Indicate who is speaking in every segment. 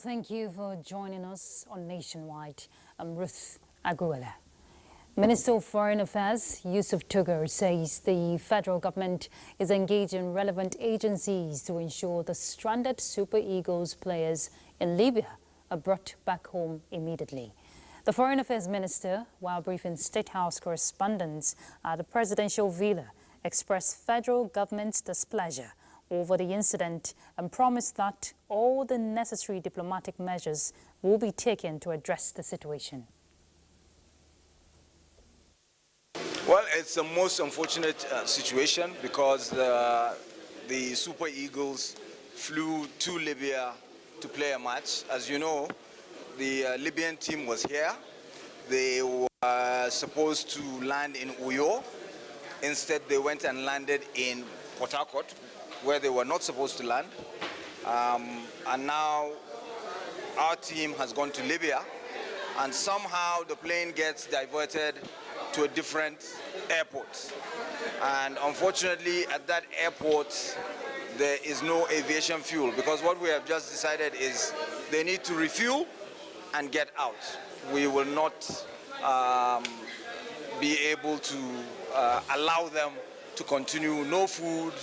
Speaker 1: thank you for joining us on Nationwide. I'm Ruth Aguila. Minister of Foreign Affairs Yusuf Tugar says the federal government is engaging relevant agencies to ensure the stranded Super Eagles players in Libya are brought back home immediately. The Foreign Affairs Minister, while briefing State House correspondents at the presidential villa, expressed federal government's displeasure over the incident and promised that all the necessary diplomatic measures will be taken to address the situation.
Speaker 2: Well, it's the most unfortunate situation because the Super Eagles flew to Libya to play a match. As you know, the Libyan team was here. They were supposed to land in Uyo. Instead, they went and landed in Port Harcourt, where they were not supposed to land. And now our team has gone to Libya, and somehow the plane gets diverted to a different airport. And unfortunately, at that airport, there is no aviation fuel, because what we have just decided is they need to refuel and get out. We will not be able to allow them to continue. No food.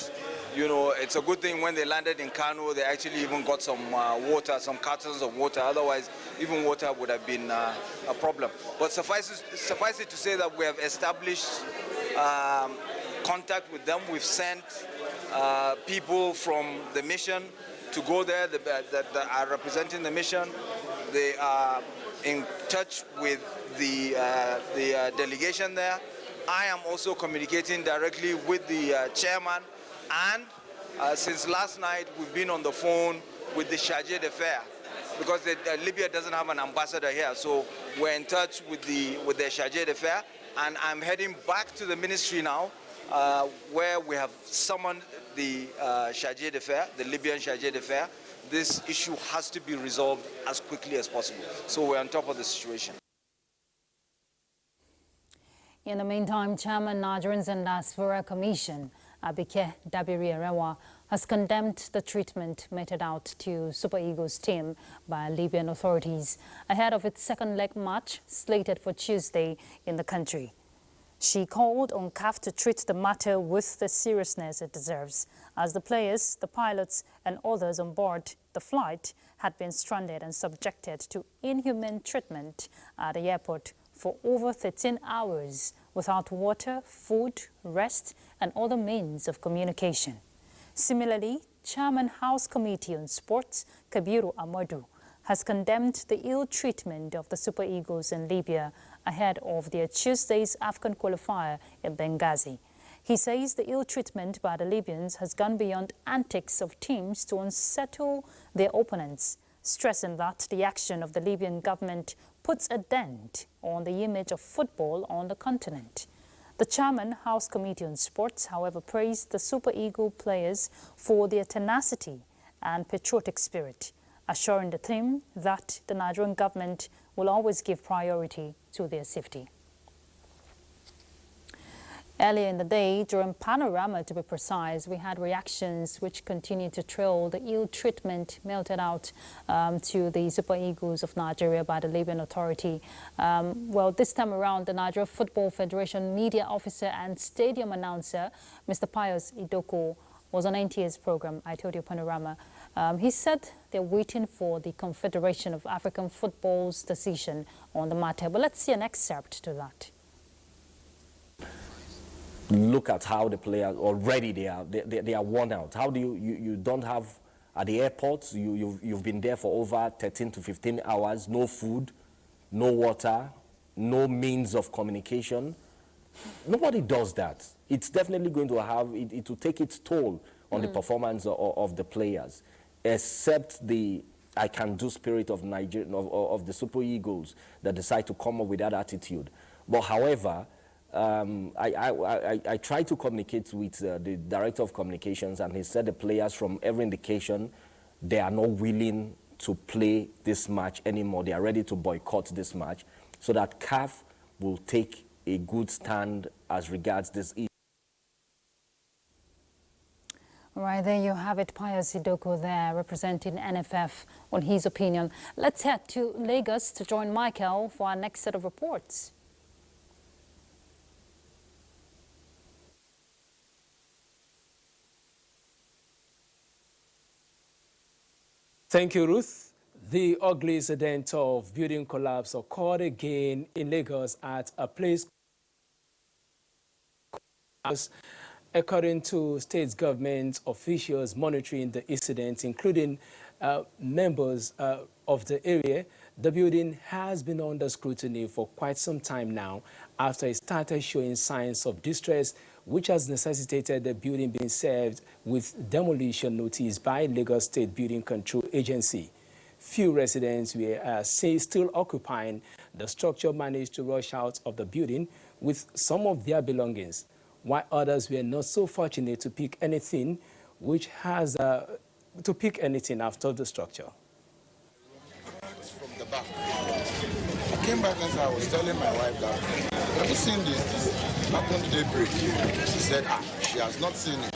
Speaker 2: You know, it's a good thing when they landed in Kano, they actually even got some water, some cartons of water. Otherwise, even water would have been a problem. But suffice it to say that we have established contact with them. We've sent people from the mission to go there that are representing the mission. They are in touch with the delegation there. I am also communicating directly with the chairman. And since last night, we've been on the phone with the Chargé d'Affaires, because Libya doesn't have an ambassador here. So we're in touch with the Chargé d'Affaires, and I'm heading back to the ministry now, where we have summoned the Chargé d'Affaires, the Libyan Chargé d'Affaires. This issue has to be resolved as quickly as possible. So we're on top of the situation.
Speaker 1: In the meantime, Chairman Nigerians and Diaspora Commission Abike Dabiri-Arewa has condemned the treatment meted out to Super Eagles team by Libyan authorities ahead of its second leg match slated for Tuesday in the country. She called on CAF to treat the matter with the seriousness it deserves, as the players, the pilots and others on board the flight had been stranded and subjected to inhumane treatment at the airport for over 13 hours without water, food, rest and other means of communication. Similarly, Chairman House Committee on Sports, Kabiru Amadu, has condemned the ill treatment of the Super Eagles in Libya ahead of their Tuesday's AFCON qualifier in Benghazi. He says the ill treatment by the Libyans has gone beyond antics of teams to unsettle their opponents, stressing that the action of the Libyan government puts a dent on the image of football on the continent. The Chairman, House Committee on Sports, however, praised the Super Eagle players for their tenacity and patriotic spirit, assuring the team that the Nigerian government will always give priority to their safety. Earlier in the day, during Panorama to be precise, we had reactions which continue to trail the ill treatment melted out to the Super Eagles of Nigeria by the Libyan Authority. Well, this time around, the Nigeria Football Federation media officer and stadium announcer, Mr. Pius Idoko, was on NTA's program, I Told You Panorama. He said they're waiting for the Confederation of African Football's decision on the matter. But let's see an excerpt to that.
Speaker 3: Look at how the players already they are worn out. How do you don't have at the airports? You've been there for over 13 to 15 hours. No food, no water, no means of communication. Nobody does that. It's definitely going to have it will take its toll on the performance of the players, except the I can do spirit of Nigeria of the Super Eagles that decide to come up with that attitude. But however, I tried to communicate with the director of communications, and he said the players, from every indication, they are not willing to play this match anymore. They are ready to boycott this match, so that CAF will take a good stand as regards this issue.
Speaker 1: Right, there you have it, Pius Idoko there representing NFF on his opinion. Let's head to Lagos to join Michael for our next set of reports.
Speaker 4: Thank you, Ruth. The ugly incident of building collapse occurred again in Lagos at a place. According to state government officials monitoring the incident, including members of the area, the building has been under scrutiny for quite some time now after it started showing signs of distress, which has necessitated the building being served with demolition notice by Lagos State Building Control Agency. Few residents were still occupying the structure managed to rush out of the building with some of their belongings, while others were not so fortunate to pick anything, which has to pick anything after the structure.
Speaker 5: From the back, I came back and I was telling my wife that, have you seen this? Happened today break. She said, she has not seen it.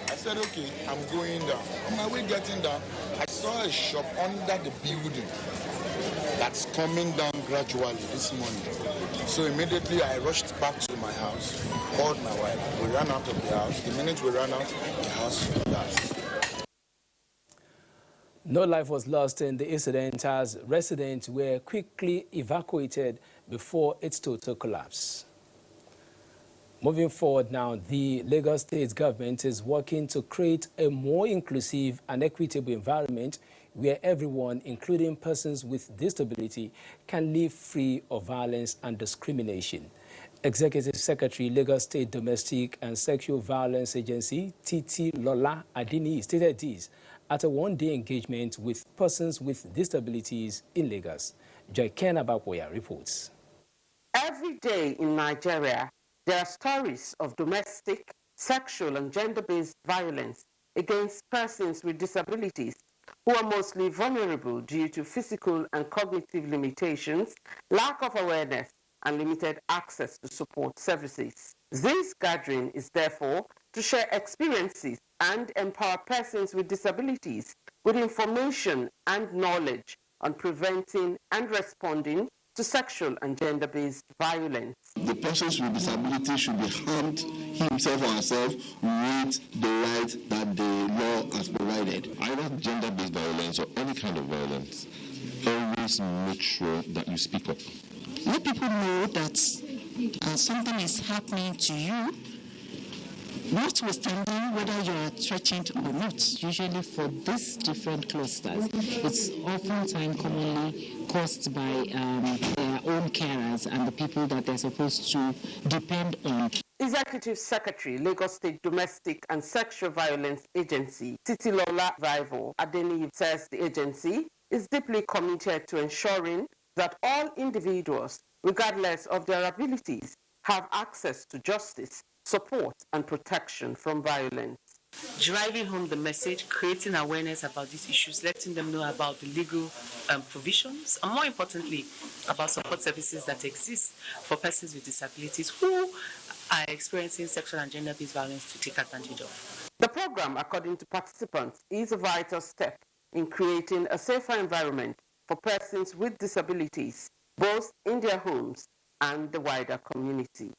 Speaker 5: I said, okay, I'm going down. On my way getting down, I saw a shop under the building that's coming down gradually this morning. So immediately I rushed back to my house, called my wife. We ran out of the house. The minute we ran out, the house collapsed.
Speaker 4: No life was lost in the incident as residents were quickly evacuated before its total collapse. Moving forward now, the Lagos State government is working to create a more inclusive and equitable environment where everyone, including persons with disability, can live free of violence and discrimination. Executive Secretary, Lagos State Domestic and Sexual Violence Agency, Titi Lola Adini, stated this at a one-day engagement with persons with disabilities in Lagos. Joyken Abapoya reports.
Speaker 6: Every day in Nigeria, there are stories of domestic, sexual, and gender-based violence against persons with disabilities who are mostly vulnerable due to physical and cognitive limitations, lack of awareness, and limited access to support services. This gathering is therefore to share experiences and empower persons with disabilities with information and knowledge on preventing and responding to sexual and gender-based violence.
Speaker 7: The persons with disability should be armed himself or herself with the right that the law has provided. Either gender-based violence or any kind of violence, always make sure that you speak up.
Speaker 8: Let people know that something is happening to you, notwithstanding whether you are threatened or not. Usually for these different clusters, it's oftentimes commonly caused by their own carers and the people that they're supposed to depend on.
Speaker 6: Executive Secretary, Lagos State Domestic and Sexual Violence Agency, Titi Lola Adeni, says the agency is deeply committed to ensuring that all individuals, regardless of their abilities, have access to justice, support, and protection from violence.
Speaker 9: Driving home the message, creating awareness about these issues, letting them know about the legal provisions, and more importantly, about support services that exist for persons with disabilities who are experiencing sexual and gender-based violence to take advantage of.
Speaker 6: The program, according to participants, is a vital step in creating a safer environment for persons with disabilities, both in their homes and the wider community.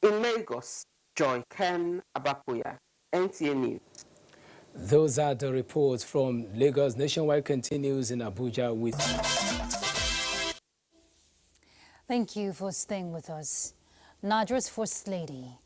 Speaker 6: In Lagos, Joyken Abapoya, NTA News.
Speaker 4: Those are the reports from Lagos. Nationwide continues in Abuja with...
Speaker 1: Thank you for staying with us. Nigeria's First Lady,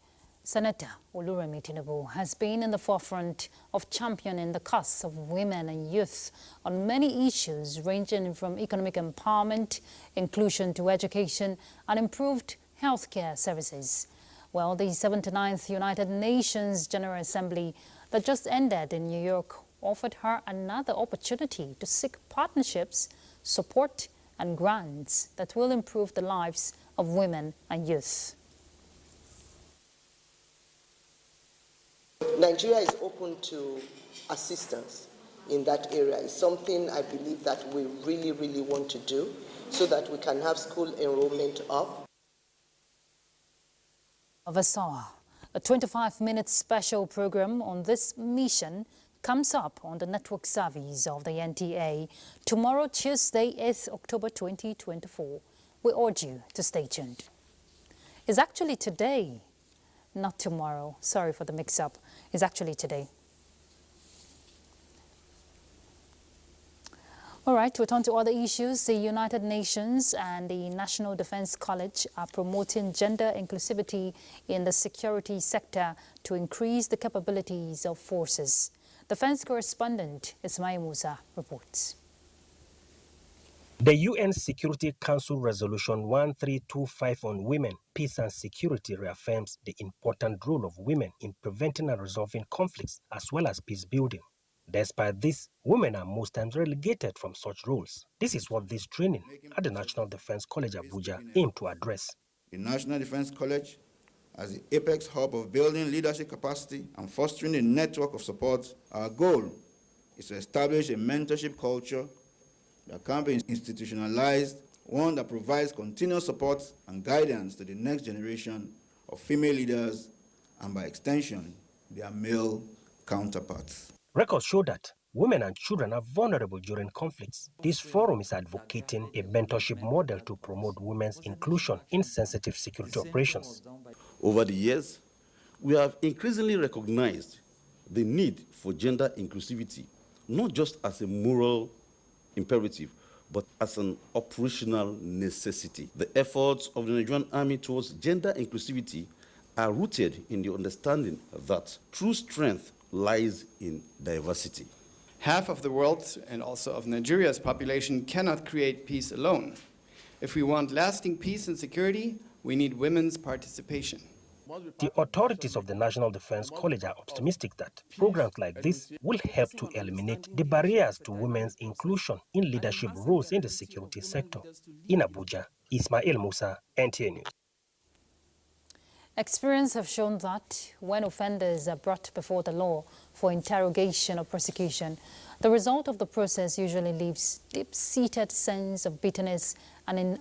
Speaker 1: Senator Oluremi Tinubu, has been in the forefront of championing the cause of women and youth on many issues ranging from economic empowerment, inclusion to education, and improved healthcare services. Well, the 79th United Nations General Assembly that just ended in New York offered her another opportunity to seek partnerships, support, and grants that will improve the lives of women and youth.
Speaker 10: Nigeria is open to assistance in that area. It's something I believe that we really, really want to do so that we can have school enrollment up.
Speaker 1: Oversaw A 25-minute special program on this mission comes up on the network service of the NTA tomorrow, Tuesday, 8th October 2024. We urge you to stay tuned. It's actually today, not tomorrow. Sorry for the mix-up. It's actually today. All right, we turn to other issues. The United Nations and the National Defense College are promoting gender inclusivity in the security sector to increase the capabilities of forces. Defense correspondent Ismail Musa reports.
Speaker 11: The UN Security Council Resolution 1325 on women, peace and security reaffirms the important role of women in preventing and resolving conflicts as well as peace building. Despite this, women are most times relegated from such roles. This is what this training at the National Defense College Abuja aimed to address.
Speaker 12: The National Defense College, as the apex hub of building leadership capacity and fostering a network of support, our goal is to establish a mentorship culture that can be institutionalized, one that provides continuous support and guidance to the next generation of female leaders and, by extension, their male counterparts.
Speaker 11: Records show that women and children are vulnerable during conflicts. This forum is advocating a mentorship model to promote women's inclusion in sensitive security operations.
Speaker 13: Over the years, we have increasingly recognized the need for gender inclusivity, not just as a moral imperative, but as an operational necessity. The efforts of the Nigerian Army towards gender inclusivity are rooted in the understanding that true strength lies in diversity.
Speaker 14: Half of the world's and also of Nigeria's population cannot create peace alone. If we want lasting peace and security, we need women's participation.
Speaker 11: The authorities of the National Defense College are optimistic that programs like this will help to eliminate the barriers to women's inclusion in leadership roles in the security sector. In Abuja, Ismail Musa, NTA News.
Speaker 1: Experience have shown that when offenders are brought before the law for interrogation or prosecution, the result of the process usually leaves deep-seated sense of bitterness and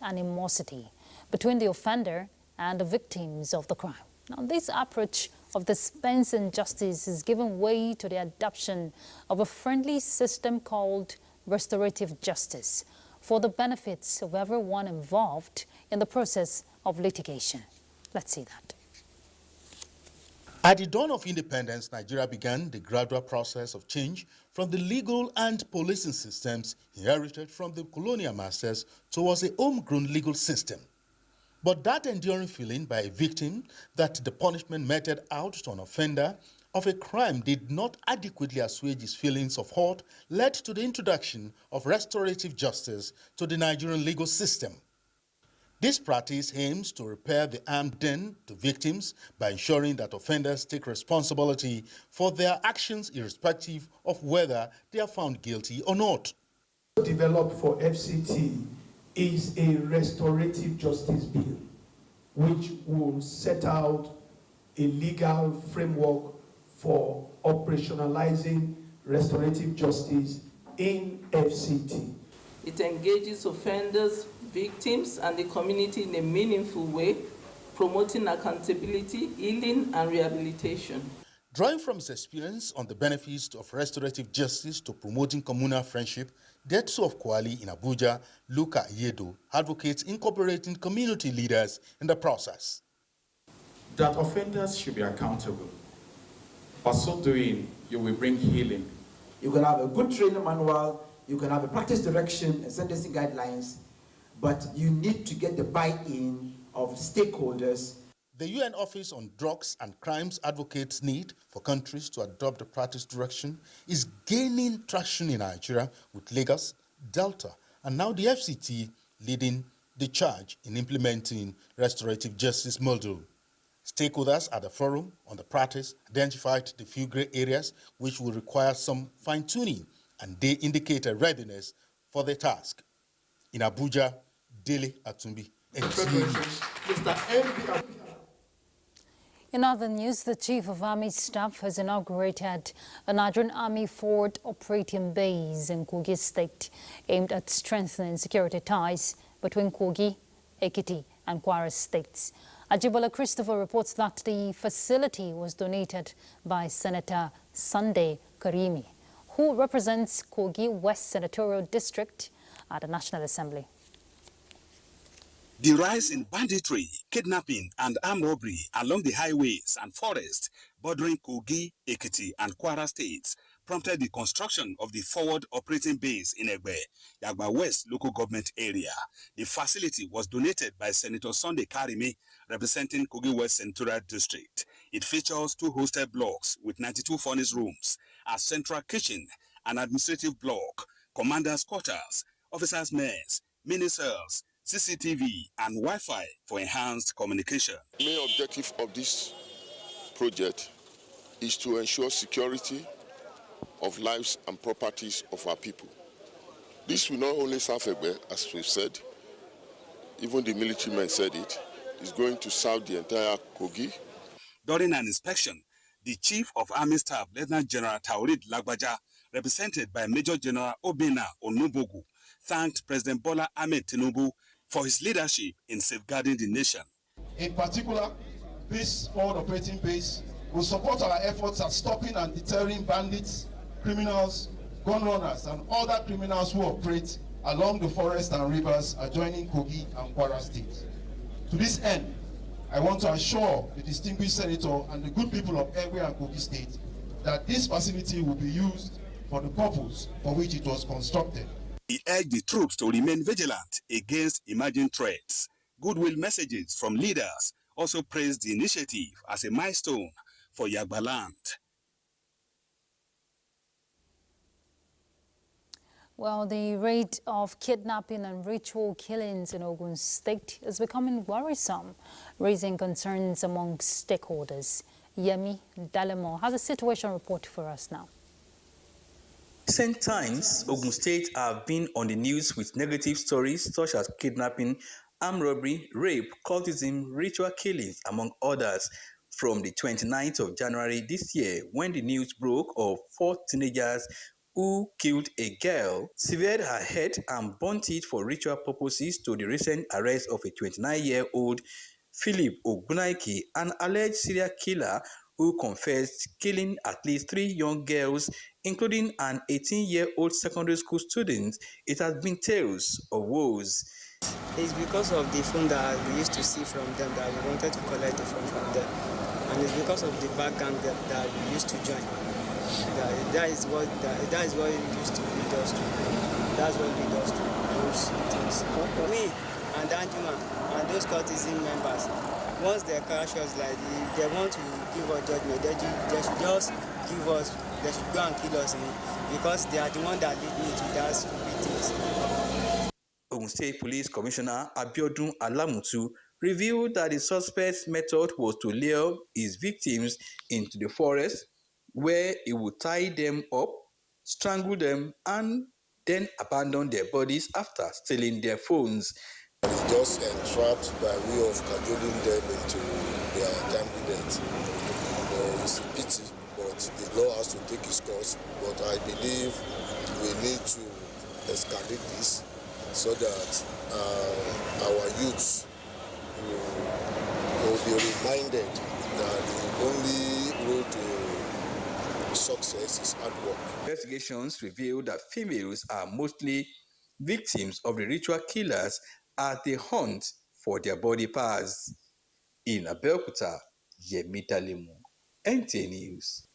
Speaker 1: animosity between the offender and the victims of the crime. Now, this approach of dispensing justice is giving way to the adoption of a friendly system called restorative justice for the benefits of everyone involved in the process of litigation. Let's see that.
Speaker 15: At the dawn of independence, Nigeria began the gradual process of change from the legal and policing systems inherited from the colonial masters towards a homegrown legal system. But that enduring feeling by a victim that the punishment meted out to an offender of a crime did not adequately assuage his feelings of hurt led to the introduction of restorative justice to the Nigerian legal system. This practice aims to repair the harm done to victims by ensuring that offenders take responsibility for their actions irrespective of whether they are found guilty or not.
Speaker 16: Developed for FCT is a restorative justice bill, which will set out a legal framework for operationalizing restorative justice in FCT.
Speaker 17: It engages offenders, victims, and the community in a meaningful way, promoting accountability, healing, and rehabilitation.
Speaker 15: Drawing from his experience on the benefits of restorative justice to promoting communal friendship, Detsu of Kwali in Abuja, Luka Yedo, advocates incorporating community leaders in the process.
Speaker 18: That offenders should be accountable. By so doing, you will bring healing.
Speaker 19: You can have a good training manual, you can have a practice direction and sentencing guidelines, but you need to get the buy-in of stakeholders.
Speaker 15: The UN Office on Drugs and Crimes advocates need for countries to adopt the practice direction is gaining traction in Nigeria, with Lagos, Delta, and now the FCT leading the charge in implementing restorative justice model. Stakeholders at the forum on the practice identified the few grey areas which will require some fine-tuning, and they indicate a readiness for the task. In Abuja, Dele Atumbi.
Speaker 1: In other news, the Chief of Army Staff has inaugurated a Nigerian Army Forward Operating Base in Kogi State, aimed at strengthening security ties between Kogi, Ekiti, and Kwara states. Ajibola Christopher reports that the facility was donated by Senator Sunday Karimi, who represents Kogi West Senatorial District at the National Assembly.
Speaker 20: The rise in banditry, kidnapping and armed robbery along the highways and forests bordering Kogi, Ekiti and Kwara states prompted the construction of the forward operating base in Egbe, Yagba West local government area. The facility was donated by Senator Sunday Karimi, representing Kogi West Senatorial District. It features 2 hostel blocks with 92 furnished rooms, a central kitchen, an administrative block, commander's quarters, officers' mess, mini cells, CCTV and Wi-Fi for enhanced communication.
Speaker 21: The main objective of this project is to ensure security of lives and properties of our people. This will not only serve Egbe, as we've said, even the military men said it, is going to serve the entire Kogi.
Speaker 20: During an inspection, the Chief of Army Staff, Lieutenant General Taurid Lagbaja, represented by Major General Obina Onubogu, thanked President Bola Ahmed Tinubu for his leadership in safeguarding the nation.
Speaker 22: In particular, this forward operating base will support our efforts at stopping and deterring bandits, criminals, gun runners, and other criminals who operate along the forests and rivers adjoining Kogi and Kwara states. To this end, I want to assure the distinguished senator and the good people of Egbe and Kogi state that this facility will be used for the purpose for which it was constructed.
Speaker 20: He urged the troops to remain vigilant against emerging threats. Goodwill messages from leaders also praised the initiative as a milestone for Yagba land.
Speaker 1: Well, the rate of kidnapping and ritual killings in Ogun State is becoming worrisome, raising concerns among stakeholders. Yemi Dalemo has a situation report for us now.
Speaker 23: Recent times, Ogun State have been on the news with negative stories such as kidnapping, armed robbery, rape, cultism, ritual killings, among others. From the 29th of January this year, when the news broke of 4 teenagers who killed a girl, severed her head and burnt it for ritual purposes, to the recent arrest of a 29-year-old Philip Ogunaike, an alleged serial killer who confessed killing at least 3 young girls, including an 18-year-old secondary school student. It has been tales of woes.
Speaker 24: It's because of the phone that we used to see from them that we wanted to collect the phone from them. And it's because of the back gang that we used to join. That is what it used to lead us to. That's what lead us to those things. Me and Danjuma and those courtesan members, once they catch us, like if they want to give us judgment, they should just give us, they should go and kill us, because they are the one that lead me to that stupid things.
Speaker 23: Ogun State Police Commissioner Abiodun Alamutu revealed that the suspect's method was to lure his victims into the forest, where he would tie them up, strangle them, and then abandon their bodies after stealing their phones.
Speaker 21: It's just entrapped by way of cajoling them into their timely death. It's a pity, but the law has to take its course. But I believe we need to escalate this so that our youths will be reminded that the only road to success is hard work.
Speaker 23: Investigations reveal that females are mostly victims of the ritual killers as they hunt for their body parts. In Abuja, Yemi Dalemo, NTA News.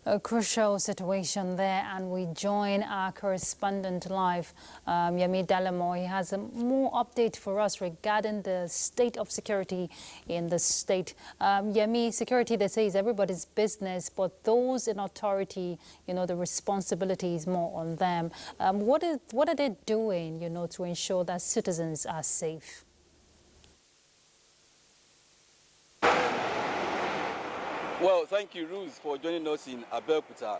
Speaker 1: A crucial situation there, and we join our correspondent live, Yemi Dalemo. He has a more update for us regarding the state of security in the state. Yemi, security, they say, is everybody's business, but those in authority, the responsibility is more on them. What are they doing, to ensure that citizens are safe?
Speaker 25: Well, thank you, Ruth, for joining us in Abuja.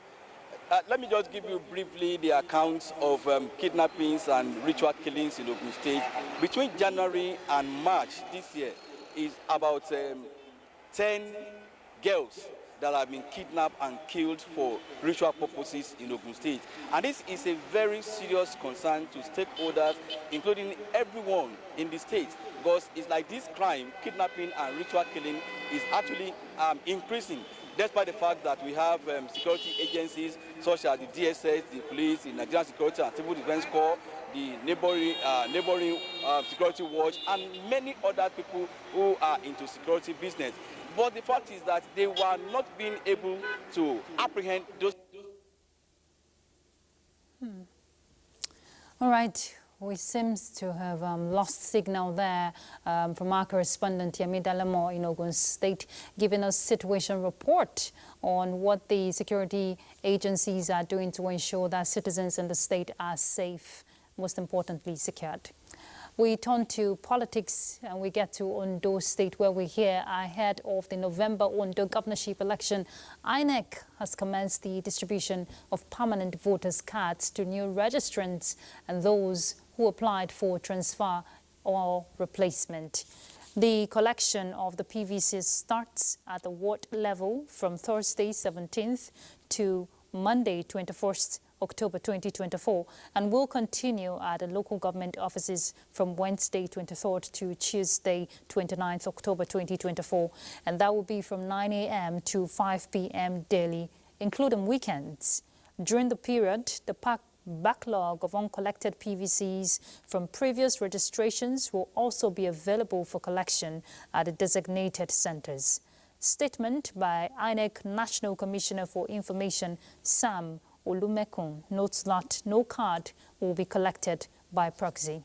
Speaker 25: Let me just give you briefly the accounts of kidnappings and ritual killings in Ogun State. Between January and March this year is about 10 girls that have been kidnapped and killed for ritual purposes in Ogun State. And this is a very serious concern to stakeholders, including everyone in the state, because it's like this crime, kidnapping and ritual killing, is actually increasing, despite the fact that we have security agencies such as the DSS, the police, the Nigerian Security and Civil Defense Corps, the neighboring security watch, and many other people who are into security business. But the fact is that they were not being able to apprehend those.
Speaker 1: All right. We seem to have lost signal there from our correspondent Yemi Dalamo in Ogun State, giving us situation report on what the security agencies are doing to ensure that citizens in the state are safe, most importantly secured. We turn to politics and we get to Ondo State, where we hear ahead of the November Ondo governorship election, INEC has commenced the distribution of permanent voters' cards to new registrants and those who applied for transfer or replacement. The collection of the PVCs starts at the ward level from Thursday 17th to Monday 21st October 2024 and will continue at the local government offices from Wednesday 23rd to Tuesday 29th October 2024, and that will be from 9 a.m. to 5 p.m. daily, including weekends. During the period, the backlog of uncollected PVCs from previous registrations will also be available for collection at the designated centers. Statement by INEC National Commissioner for Information, Sam Olumekun, notes that no card will be collected by proxy.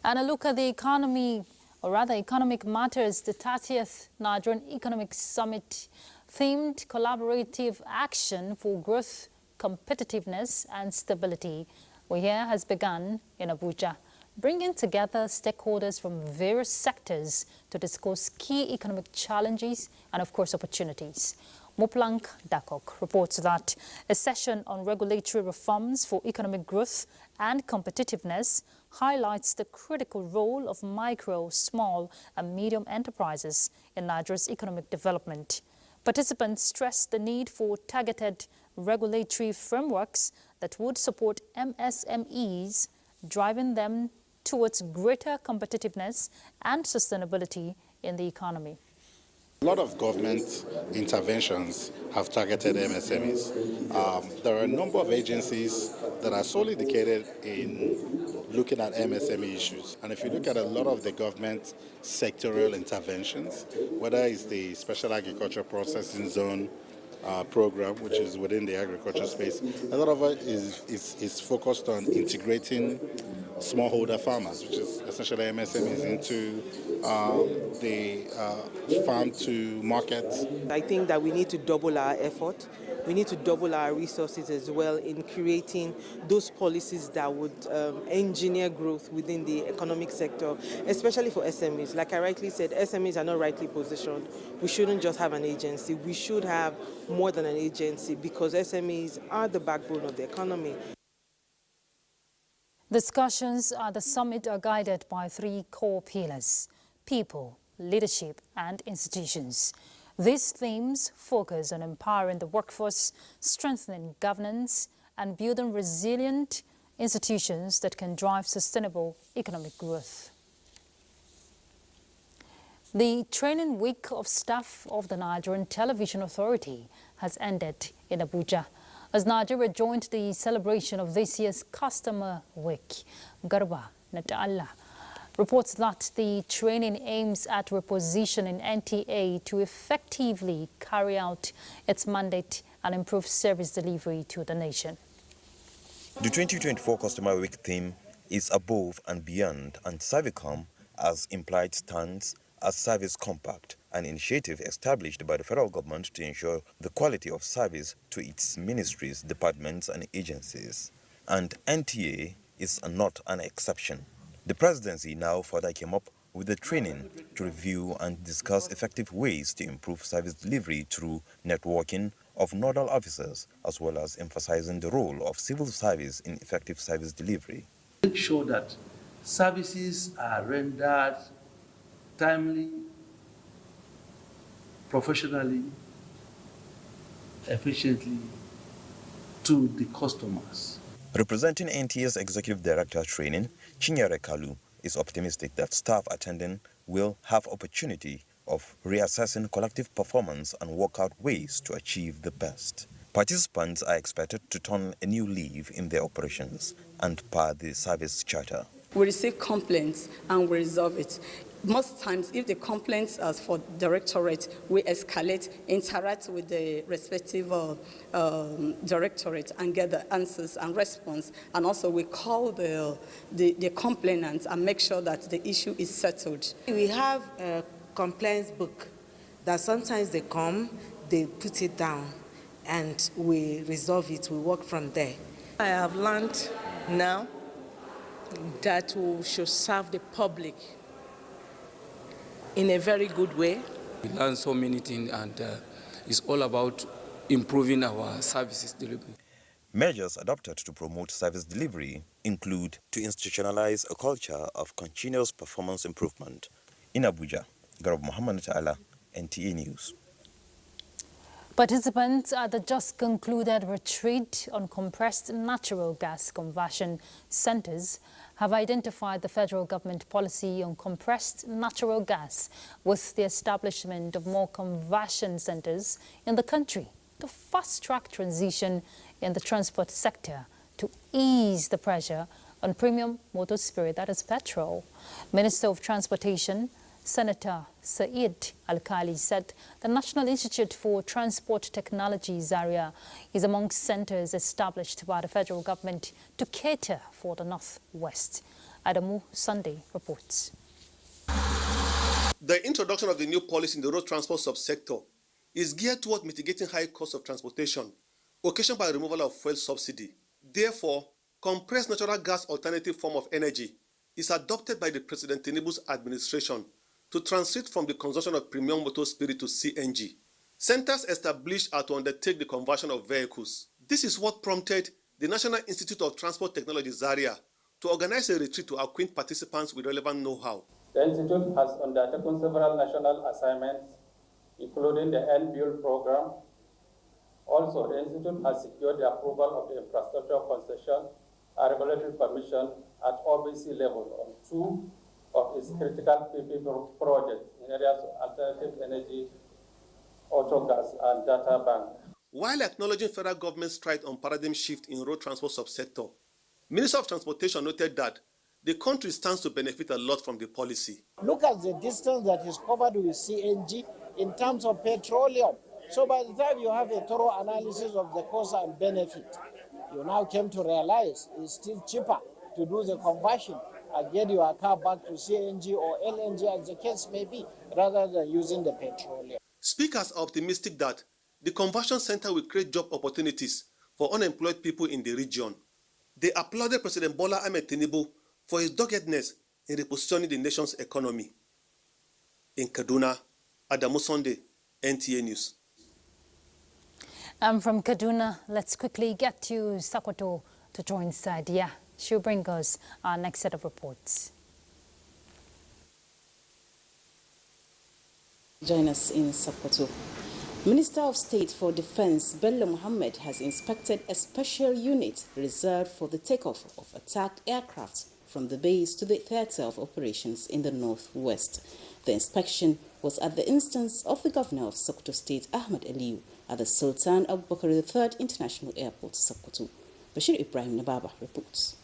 Speaker 1: And a look at the economy, or rather economic matters. The 30th Nigerian Economic Summit themed collaborative action for growth, competitiveness and stability, has begun in Abuja, bringing together stakeholders from various sectors to discuss key economic challenges and, of course, opportunities. Moplank Dakok reports that a session on regulatory reforms for economic growth and competitiveness highlights the critical role of micro, small and medium enterprises in Nigeria's economic development. Participants stressed the need for targeted regulatory frameworks that would support MSMEs, driving them towards greater competitiveness and sustainability in the economy.
Speaker 2: A lot of government interventions have targeted MSMEs. There are a number of agencies that are solely dedicated in looking at MSME issues. And if you look at a lot of the government sectorial interventions, whether it's the Special Agriculture Processing Zone program, which is within the agriculture space, a lot of it is focused on integrating smallholder farmers, which is essentially MSMEs, into the farm to market.
Speaker 3: I think that we need to double our effort. We need to double our resources as well in creating those policies that would engineer growth within the economic sector, especially for SMEs. Like I rightly said, SMEs are not rightly positioned. We shouldn't just have an agency. We should have more than an agency because SMEs are the backbone of the economy.
Speaker 1: Discussions at the summit are guided by three core pillars: people, leadership and institutions. These themes focus on empowering the workforce, strengthening governance and building resilient institutions that can drive sustainable economic growth. The training week of staff of the Nigerian Television Authority has ended in Abuja as Nigeria joined the celebration of this year's Customer Week. Garba Nata'Allah reports that the training aims at repositioning NTA to effectively carry out its mandate and improve service delivery to the nation.
Speaker 5: The 2024 Customer Week theme is above and beyond, and Servicom, as implied, stands as Service Compact, an initiative established by the federal government to ensure the quality of service to its ministries, departments and agencies. And NTA is not an exception. The presidency now further came up with the training to review and discuss effective ways to improve service delivery through networking of nodal officers, as well as emphasizing the role of civil service in effective service delivery.
Speaker 7: Make sure that services are rendered timely, professionally, efficiently to the customers.
Speaker 5: Representing NTA's Executive Director Training, Chinyere Kalu is optimistic that staff attending will have opportunity of reassessing collective performance and work out ways to achieve the best. Participants are expected to turn a new leaf in their operations and per the service charter.
Speaker 4: We receive complaints and we resolve it. Most times, if the complaints are for directorate, we escalate, interact with the respective directorate and get the answers and response. And also we call the complainants and make sure that the issue is settled.
Speaker 6: We have a complaints book that sometimes they come, they put it down, and we resolve it, we work from there.
Speaker 8: I have learned now that we should serve the public in a very good way.
Speaker 9: We learn so many things, and it's all about improving our services delivery.
Speaker 5: Measures adopted to promote service delivery include to institutionalize a culture of continuous performance improvement. In Abuja, Garab Muhammad Ta'ala, NTA News.
Speaker 1: Participants at the just concluded retreat on compressed natural gas conversion centers have identified the federal government policy on compressed natural gas with the establishment of more conversion centers in the country to fast-track transition in the transport sector to ease the pressure on premium motor spirit, that is petrol. Minister of Transportation, Senator Said Al-Kali, said the National Institute for Transport Technology, Zaria, is among centers established by the federal government to cater for the Northwest. Adamu Sunday reports.
Speaker 10: The introduction of the new policy in the road transport subsector is geared toward mitigating high costs of transportation occasioned by the removal of fuel subsidy. Therefore, compressed natural gas alternative form of energy is adopted by the President Tinubu's administration to transit from the consumption of premium motor spirit to CNG. Centers established are to undertake the conversion of vehicles. This is what prompted the National Institute of Transport Technology, Zaria, to organize a retreat to acquaint participants with relevant know-how.
Speaker 26: The Institute has undertaken several national assignments, including the NBUIL program. Also, the Institute has secured the approval of the infrastructure concession and regulatory permission at OBC level on 2 of its critical PP projects in areas of alternative energy, auto gas, and data bank.
Speaker 10: While acknowledging federal government's stride on paradigm shift in road transport subsector, Minister of Transportation noted that the country stands to benefit a lot from the policy.
Speaker 27: Look at the distance that is covered with CNG in terms of petroleum. So by the time you have a thorough analysis of the cost and benefit, you now came to realize it's still cheaper to do the conversion and get your car back to CNG or LNG as the case may be, rather than using the petroleum.
Speaker 10: Speakers are optimistic that the conversion center will create job opportunities for unemployed people in the region. They applauded President Bola Ahmed Tinubu for his doggedness in repositioning the nation's economy. In Kaduna, Adamu Sunday, NTA News.
Speaker 1: And from Kaduna, let's quickly get to Sokoto to join Sadia. She'll bring us our next set of reports.
Speaker 28: Join us in Sokoto. Minister of State for Defense Bello Muhammad has inspected a special unit reserved for the takeoff of attacked aircraft from the base to the theatre of operations in the northwest. The inspection was at the instance of the Governor of Sokoto State, Ahmed Aliyu, at the Sultan Abubakar III International Airport, Sokoto. Bashir Ibrahim Nababa reports.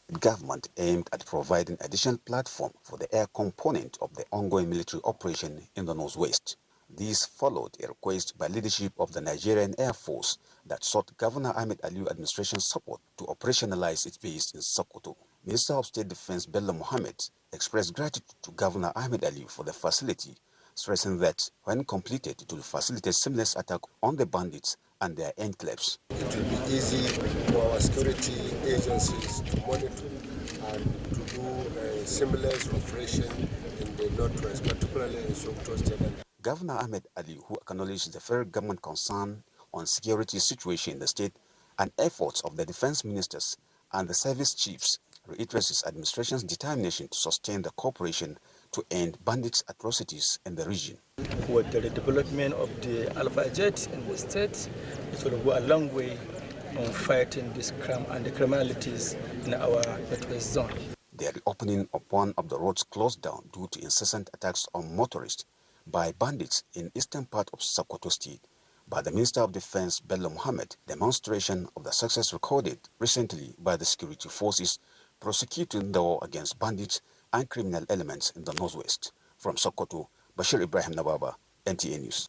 Speaker 29: The government aimed at providing additional platform for the air component of the ongoing military operation in the northwest. This followed a request by leadership of the Nigerian Air Force that sought Governor Ahmed Aliyu administration support to operationalize its base in Sokoto. Minister of State Defense Bello Muhammad expressed gratitude to Governor Ahmed Aliyu for the facility, stressing that when completed it will facilitate seamless attack on the bandits and their enclaves.
Speaker 21: It will be easy for our security agencies to monitor and to do seamless operation in the northwest, particularly in Sokoto State.
Speaker 29: Governor Ahmed Aliyu, who acknowledged the federal government concern on security situation in the state and efforts of the defense ministers and the service chiefs, reiterates his administration's determination to sustain the cooperation to end bandits' atrocities in the region.
Speaker 30: For the development of the Alpha Jet in the state, it will go a long way
Speaker 11: on fighting this crime and the criminalities in our Northwest zone.
Speaker 29: The reopening of one of the roads closed down due to incessant attacks on motorists by bandits in eastern part of Sokoto State by the Minister of Defense Bello Muhammad, demonstration of the success recorded recently by the security forces prosecuting the war against bandits and criminal elements in the Northwest. From Sokoto, Bashir Ibrahim Nawaba, NTA News.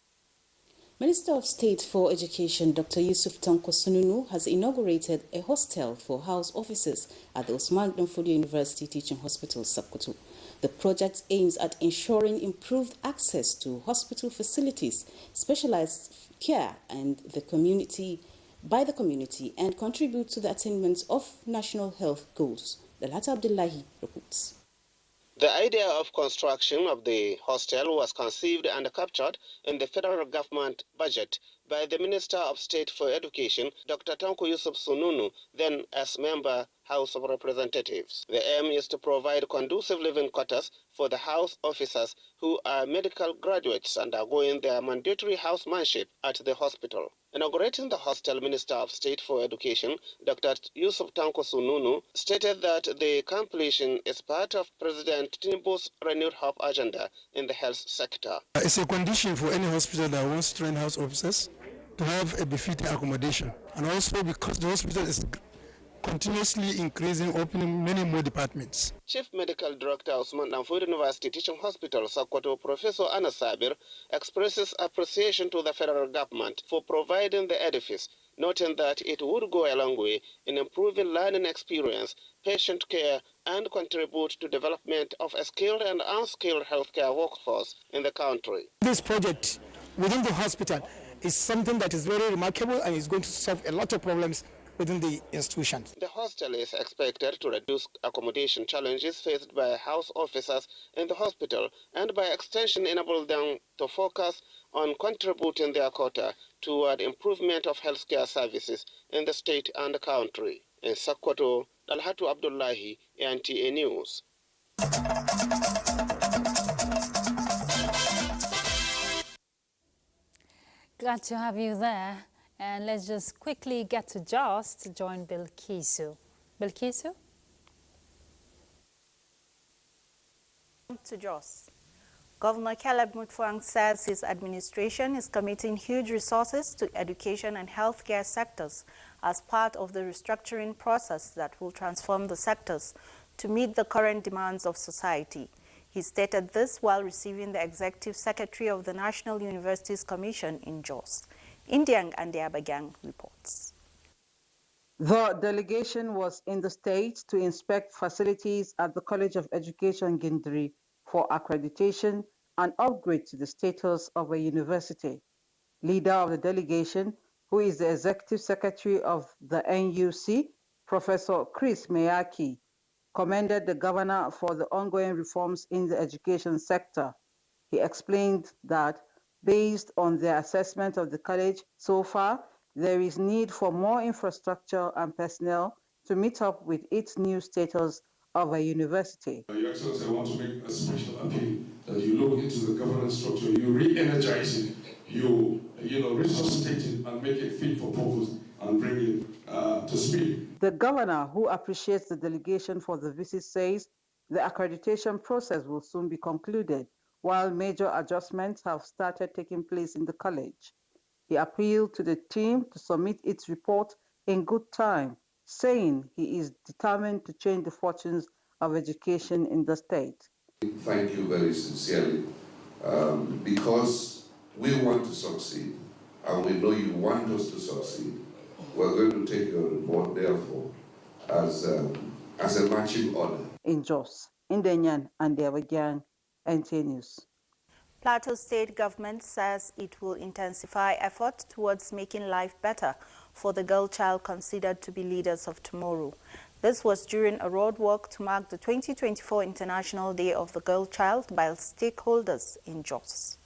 Speaker 28: Minister of State for Education Dr. Yusuf Tanko Sununu has inaugurated a hostel for house officers at the Usman Danfodio University Teaching Hospital, Sokoto. The project aims at ensuring improved access to hospital facilities, specialized care and the community by the community, and contribute to the attainment of national health goals. Dalhata Abdullahi reports.
Speaker 12: The idea of construction of the hostel was conceived and captured in the federal government budget by the Minister of State for Education, Dr. Tanko Yusuf Sununu, then as member House of Representatives. The aim is to provide conducive living quarters for the house officers who are medical graduates undergoing their mandatory housemanship at the hospital. Inaugurating the hostel, Minister of State for Education, Dr. Yusuf Tanko Sununu, stated that the completion is part of President Tinubu's renewed hope agenda in the health sector.
Speaker 13: It's a condition for any hospital that wants to train house officers to have a befitting accommodation. And also because the hospital is continuously increasing, opening many more departments.
Speaker 12: Chief Medical Director Usman Danfodio University Teaching Hospital, Sokoto, Professor Anna Sabir, expresses appreciation to the federal government for providing the edifice, noting that it would go a long way in improving learning experience, patient care, and contribute to development of a skilled and unskilled healthcare workforce in the country.
Speaker 13: This project within the hospital is something that is very remarkable and is going to solve a lot of problems within the institutions.
Speaker 12: The hostel is expected to reduce accommodation challenges faced by house officers in the hospital and by extension enable them to focus on contributing their quota toward improvement of healthcare services in the state and the country. In Sokoto, Dalhatu Abdullahi, NTA News.
Speaker 1: Glad to have you there. And let's just quickly get to Jos to join Bilkisu. Bilkisu?
Speaker 14: To Jos. Governor Caleb Mutfwang says his administration is committing huge resources to education and healthcare sectors as part of the restructuring process that will transform the sectors to meet the current demands of society. He stated this while receiving the Executive Secretary of the National Universities Commission in Jos. Indiang and Abuja reports.
Speaker 15: The delegation was in the state to inspect facilities at the College of Education Gindri for accreditation and upgrade to the status of a university. Leader of the delegation, who is the Executive Secretary of the NUC, Professor Chris Meyaki, commended the governor for the ongoing reforms in the education sector. He explained that based on their assessment of the college so far, there is need for more infrastructure and personnel to meet up with its new status of a university.
Speaker 22: Your Excellency, I want to make a special appeal that you look into the governance structure, you re-energize it, you resuscitate it and make it fit for purpose and bring it to speed.
Speaker 15: The governor, who appreciates the delegation for the visit, says the accreditation process will soon be concluded, while major adjustments have started taking place in the college. He appealed to the team to submit its report in good time, saying he is determined to change the fortunes of education in the state.
Speaker 16: Thank you very sincerely, because we want to succeed, and we know you want us to succeed. We're going to take your report, therefore, as a marching order.
Speaker 15: In Jos, Indenyan and Abuja, NTA News.
Speaker 14: Plateau State government says it will intensify efforts towards making life better for the girl child considered to be leaders of tomorrow. This was during a road walk to mark the 2024 International Day of the Girl Child by stakeholders in Jos.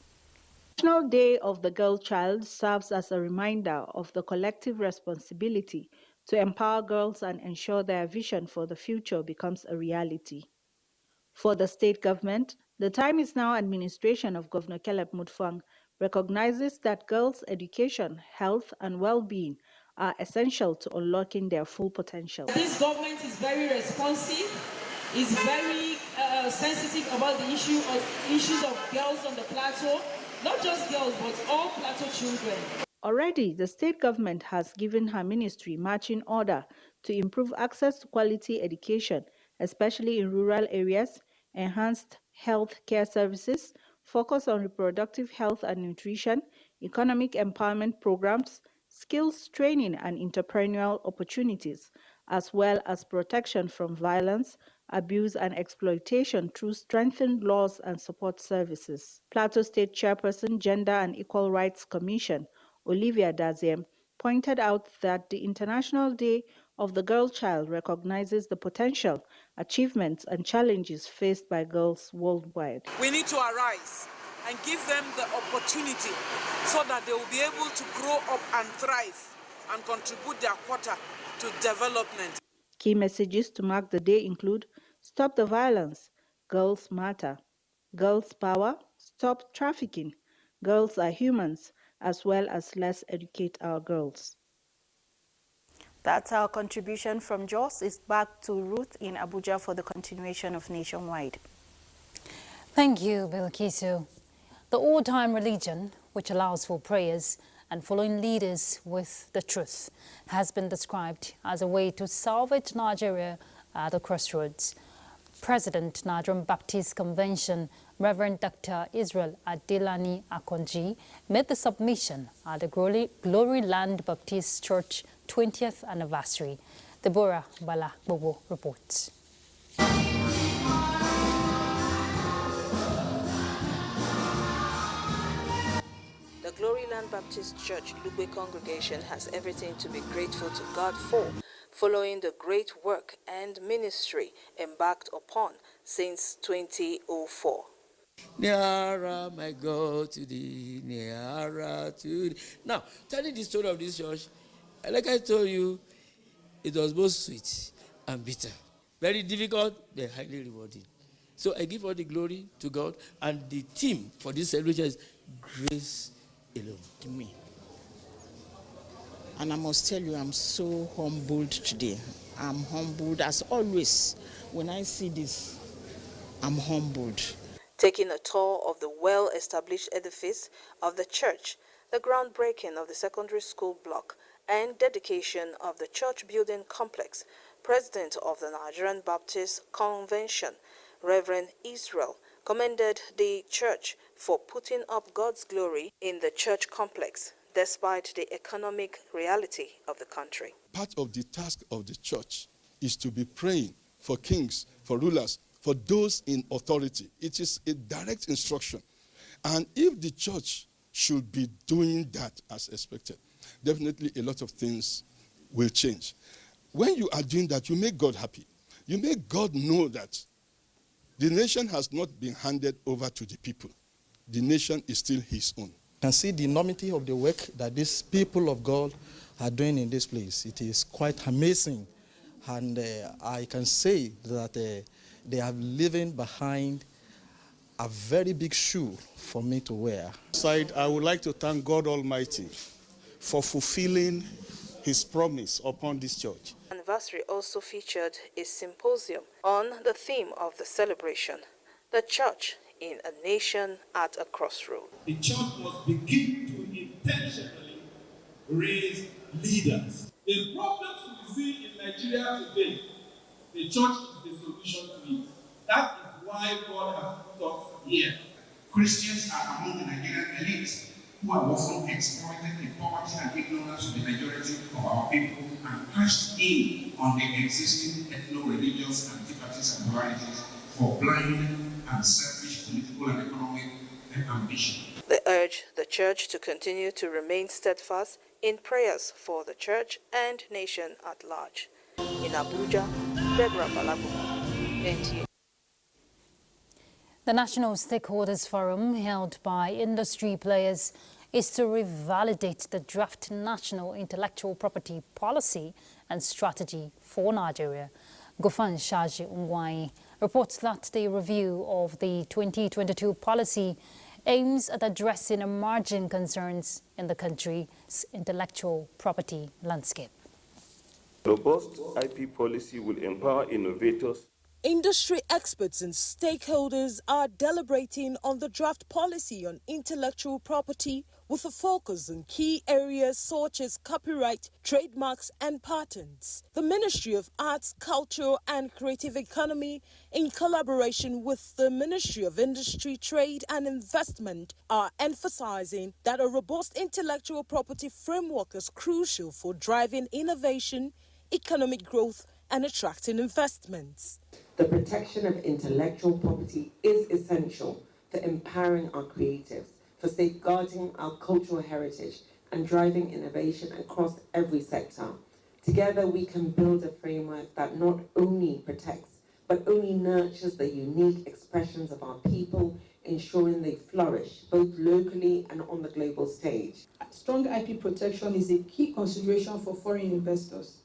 Speaker 17: National Day of the Girl Child serves as a reminder of the collective responsibility to empower girls and ensure their vision for the future becomes a reality. For the state government, the time is now administration of Governor Caleb Mutfwang recognizes that girls' education, health, and well-being are essential to unlocking their full potential.
Speaker 2: This government is very responsive, is very sensitive about the issues of girls on the plateau, not just girls, but all plateau children.
Speaker 17: Already, the state government has given her ministry marching order to improve access to quality education, especially in rural areas, enhanced health care services, focus on reproductive health and nutrition, economic empowerment programs, skills training and entrepreneurial opportunities, as well as protection from violence, abuse and exploitation through strengthened laws and support services. Plateau State Chairperson, Gender and Equal Rights Commission, Olivia Daziem, pointed out that the International Day of the Girl Child recognizes the potential, achievements, and challenges faced by girls worldwide.
Speaker 3: We need to arise and give them the opportunity so that they will be able to grow up and thrive and contribute their quota to development.
Speaker 17: Key messages to mark the day include: stop the violence, girls matter, girls power, stop trafficking, girls are humans, as well as let's educate our girls. That's our contribution from Jos. It's back to Ruth in Abuja for the continuation of Nationwide.
Speaker 1: Thank you, Bilkisu. The old-time religion, which allows for prayers and following leaders with the truth, has been described as a way to salvage Nigeria at the crossroads. President, Nigerian Baptist Convention, Reverend Dr. Israel Adelani Akonji, made the submission at the Glory Land Baptist Church 20th anniversary. Deborah Bala Bobo reports.
Speaker 7: The Glory Land Baptist Church Lugbe congregation has everything to be grateful to God for, following the great work and ministry embarked upon since 2004.
Speaker 18: Nearer, my God, to thee, nearer to thee. Now, telling the story of this church, like I told you, it was both sweet and bitter. Very difficult, but highly rewarding. So I give all the glory to God, and the theme for this celebration is grace alone.
Speaker 19: To me. And I must tell you, I'm so humbled today. I'm humbled as always. When I see this, I'm humbled.
Speaker 7: Taking a tour of the well-established edifice of the church, the groundbreaking of the secondary school block, and dedication of the church building complex, President of the Nigerian Baptist Convention, Reverend Israel, commended the church for putting up God's glory in the church complex, despite the economic reality of the country.
Speaker 22: Part of the task of the church is to be praying for kings, for rulers, for those in authority. It is a direct instruction. And if the church should be doing that as expected, definitely a lot of things will change. When you are doing that, you make God happy. You make God know that the nation has not been handed over to the people. The nation is still his own.
Speaker 20: You can see the enormity of the work that these people of God are doing in this place. It is quite amazing. And I can say that they are leaving behind a very big shoe for me to wear.
Speaker 22: I would like to thank God Almighty for fulfilling his promise upon this church.
Speaker 7: The anniversary also featured a symposium on the theme of the celebration, the church in a nation at a crossroad.
Speaker 23: The church must begin to intentionally raise leaders. The problems we see in Nigeria today, the church is the solution to it. That is why God has put us here.
Speaker 24: Christians are among the Nigerian elites who are often exploited the poverty and ignorance of the majority of our people and cashed in on the existing ethno-religious antipathies and polarities for blind and selfish political and economic ambition.
Speaker 7: They urge the church to continue to remain steadfast in prayers for the church and nation at large. In Abuja, Deborah Balabu, NTA.
Speaker 1: The National Stakeholders Forum, held by industry players, is to revalidate the draft National Intellectual Property Policy and Strategy for Nigeria. Gofan Shaji Ungwai reports that the review of the 2022 policy aims at addressing emerging concerns in the country's intellectual property landscape.
Speaker 4: Robust IP policy will empower innovators.
Speaker 5: Industry experts and stakeholders are deliberating on the draft policy on intellectual property with a focus on key areas such as copyright, trademarks and patents. The Ministry of Arts, Culture and Creative Economy, in collaboration with the Ministry of Industry, Trade and Investment, are emphasizing that a robust intellectual property framework is crucial for driving innovation, economic growth and attracting investments.
Speaker 6: The protection of intellectual property is essential for empowering our creatives, for safeguarding our cultural heritage and driving innovation across every sector. Together we can build a framework that not only protects but only nurtures the unique expressions of our people, ensuring they flourish both locally and on the global stage.
Speaker 8: Strong IP protection is a key consideration for foreign investors.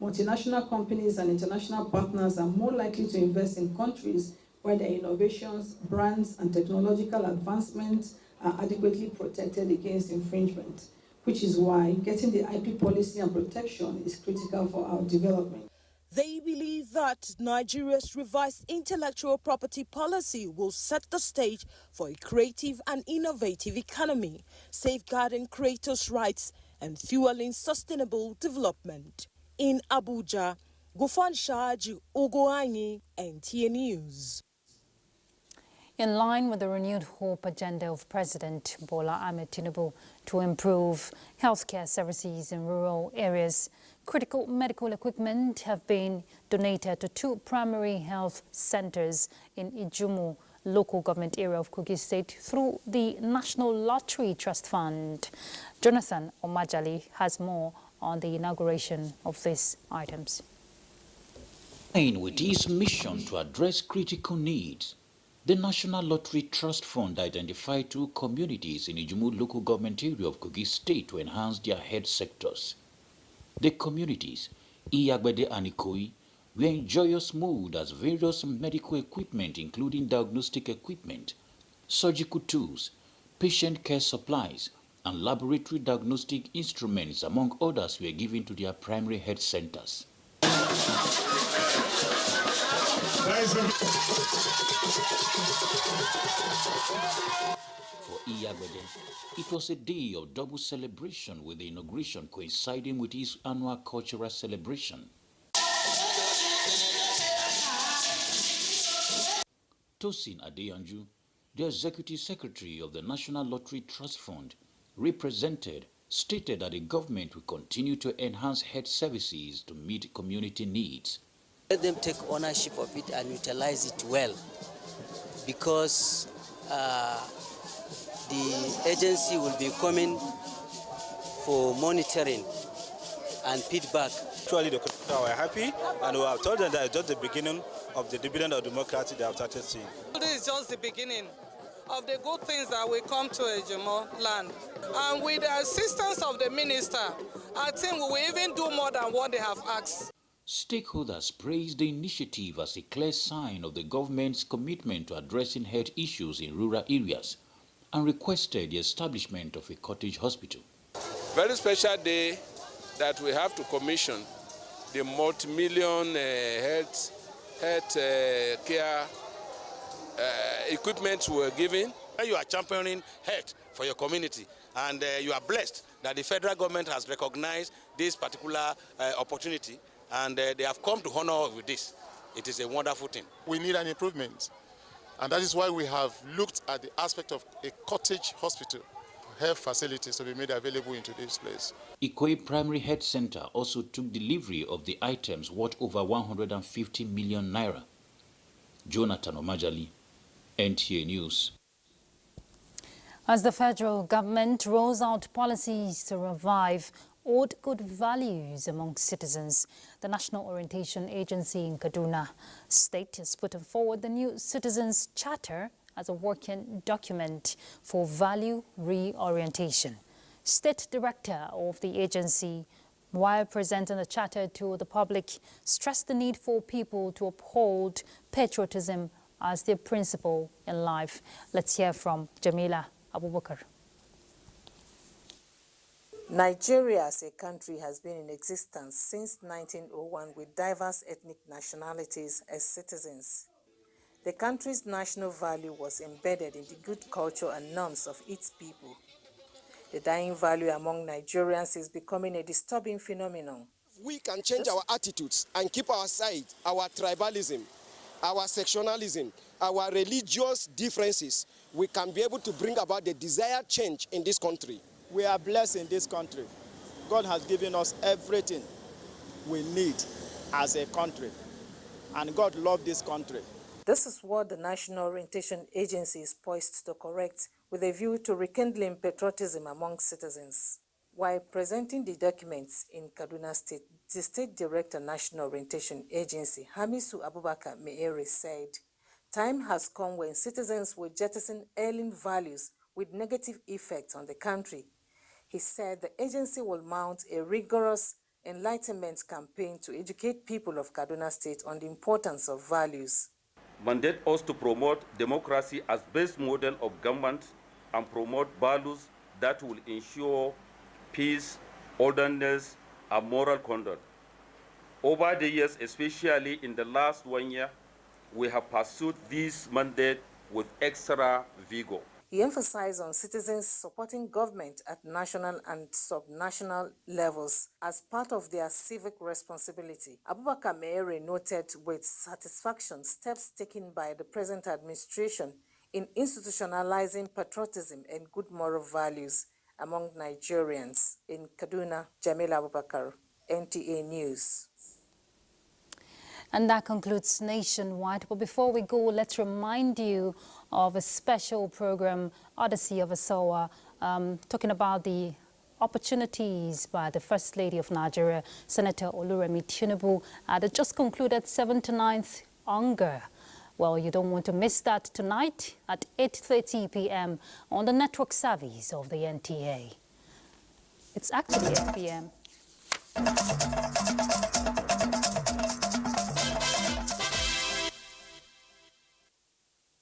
Speaker 8: Multinational companies and international partners are more likely to invest in countries where their innovations, brands, and technological advancements are adequately protected against infringement, which is why getting the IP policy and protection is critical for our development.
Speaker 5: They believe that Nigeria's revised intellectual property policy will set the stage for a creative and innovative economy, safeguarding creators' rights and fueling sustainable development. In Abuja, Gufan Shaju Ogoanyi, NTA News.
Speaker 1: In line with the renewed hope agenda of President Bola Ahmed Tinubu to improve healthcare services in rural areas, critical medical equipment have been donated to 2 primary health centers in Ijumu local government area of Kogi State through the National Lottery Trust Fund. Jonathan Omajali has more on the inauguration of these items.
Speaker 9: With its mission to address critical needs, the National Lottery Trust Fund identified 2 communities in Ijumu local government area of Kogi State to enhance their health sectors. The communities, Iyagbede and Ikoyi, were in joyous mood as various medical equipment including diagnostic equipment, surgical tools, patient care supplies, and laboratory diagnostic instruments, among others, were given to their primary health centers. For Iyagbede, it was a day of double celebration, with the inauguration coinciding with his annual cultural celebration. Tosin Adeyanju, the Executive Secretary of the National Lottery Trust Fund, stated that the government will continue to enhance health services to meet community needs.
Speaker 10: Let them take ownership of it and utilize it well, because the agency will be coming for monitoring and feedback.
Speaker 25: Actually, the people were happy, and we have told them that it's just the beginning of the dividend of democracy they have started seeing.
Speaker 3: This is just the beginning of the good things that will come to Ijumu land. And with the assistance of the minister, I think we will even do more than what they have asked.
Speaker 9: Stakeholders praised the initiative as a clear sign of the government's commitment to addressing health issues in rural areas, and requested the establishment of a cottage hospital.
Speaker 26: Very special day that we have to commission the multi-million health care equipment we were given. You are championing health for your community, and you are blessed that the federal government has recognized this particular opportunity, and they have come to honor us with this. It is a wonderful thing.
Speaker 27: We need an improvement, and that is why we have looked at the aspect of a cottage hospital, health facilities to be made available into this place.
Speaker 9: Ikoyi Primary Health Center also took delivery of the items worth over 150 million naira. Jonathan Omajali, NTA News.
Speaker 1: As the federal government rolls out policies to revive old good values among citizens, the National Orientation Agency in Kaduna State is putting forward the new Citizens Charter as a working document for value reorientation. State Director of the agency, while presenting the charter to the public, stressed the need for people to uphold patriotism, as their principle in life. Let's hear from Jamila Abubakar.
Speaker 11: Nigeria as a country has been in existence since 1901 with diverse ethnic nationalities as citizens. The country's national value was embedded in the good culture and norms of its people. The dying value among Nigerians is becoming a disturbing phenomenon.
Speaker 12: We can change our attitudes and keep aside our tribalism, our sectionalism, our religious differences. We can be able to bring about the desired change in this country.
Speaker 13: We are blessed in this country. God has given us everything we need as a country, and God loves this country.
Speaker 11: This is what the National Orientation Agency is poised to correct with a view to rekindling patriotism among citizens. While presenting the documents in Kaduna State, the State Director, National Orientation Agency, Hamisu Abubakar Meere, said, "Time has come when citizens will jettison ailing values with negative effects on the country." He said the agency will mount a rigorous enlightenment campaign to educate people of Kaduna State on the importance of values.
Speaker 4: Mandate us to promote democracy as best model of government and promote values that will ensure peace, orderliness, and moral conduct. Over the years, especially in the last 1 year, we have pursued this mandate with extra vigor.
Speaker 11: He emphasized on citizens supporting government at national and subnational levels as part of their civic responsibility. Abubakar Meere noted with satisfaction steps taken by the present administration in institutionalizing patriotism and good moral values among Nigerians. In Kaduna, Jamila Abubakar, NTA News.
Speaker 1: And that concludes Nationwide. But before we go, let's remind you of a special program, Odyssey of Asawa, talking about the opportunities by the First Lady of Nigeria, Senator Oluremi Tinubu, at the just concluded 79th Hunger. Well, you don't want to miss that tonight at 8:30 p.m. on the network service of the NTA. It's actually 8 p.m.